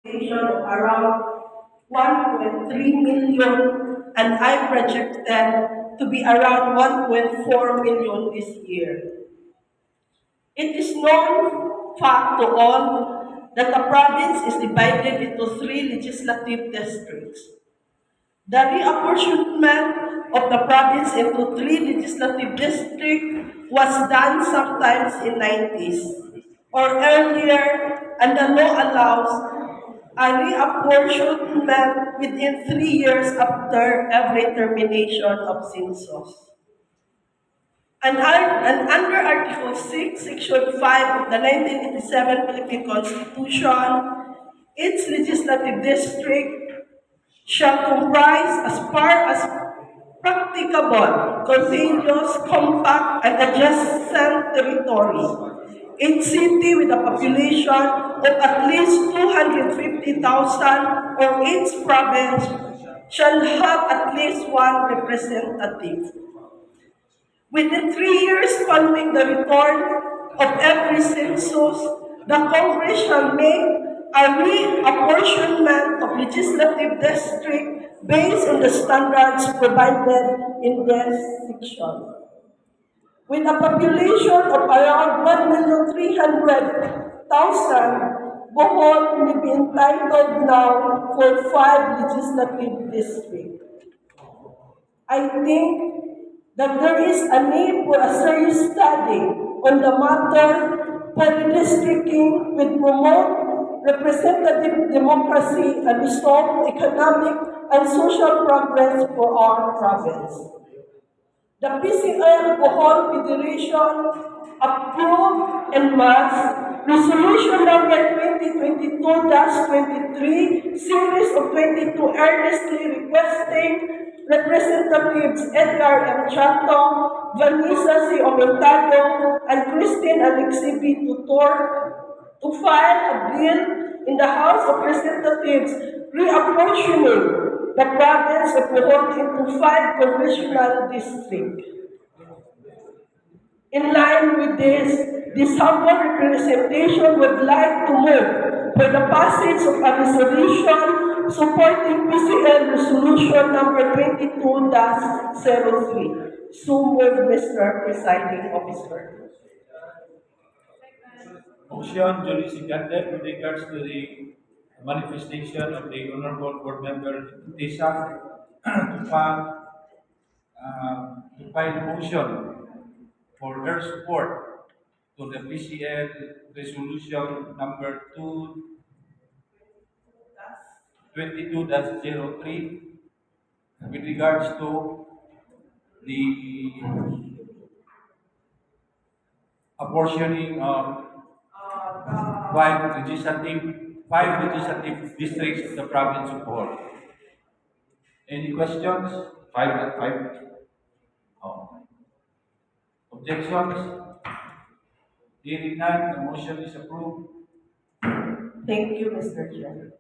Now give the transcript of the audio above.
around 1.3 million, and I projected to be around 1.4 million this year. It is known fact to all that the province is divided into three legislative districts. The reapportionment of the province into three legislative districts was done sometimes in 90s or earlier, and the law allows a reapportionment within 3 years after every termination of census. And under Article 6, Section 5 of the 1987 Philippine Constitution, its legislative district shall comprise as far as practicable, continuous, compact, and adjacent territory. Each city with a population of at least 250,000 or each province shall have at least one representative. Within 3 years following the return of every census, the Congress shall make a reapportionment of legislative district based on the standards provided in this section. With a population of around 1,300,000, Bohol may be entitled now for 5 legislative districts. I think that there is a need for a serious study on the matter for redistricting will promote representative democracy and restore economic and social progress for our province. The PCL Bohol Federation approved en masse Resolution number 2022-23, series of 22 earnestly requesting Representatives Edgar M. Chato, Vanessa C. Omentado, and Christine Alexi B. Tutor to file a bill in the House of Representatives reapportioning the province of Bohol into 5 congressional districts. In line with this humble representation would like to move for the passage of a resolution supporting PCL Resolution number 22-03. So moved, Mr. Presiding Officer. Motion duly seconded with regards to the manifestation of the Honorable Board Member Tisa to file a motion for her support to the PCL resolution number 22-03 with regards to the apportioning of five legislative districts of the province of Bohol. Any questions? Five. Oh. Objections? Hearing none, the motion is approved. Thank you, Mr. Chair.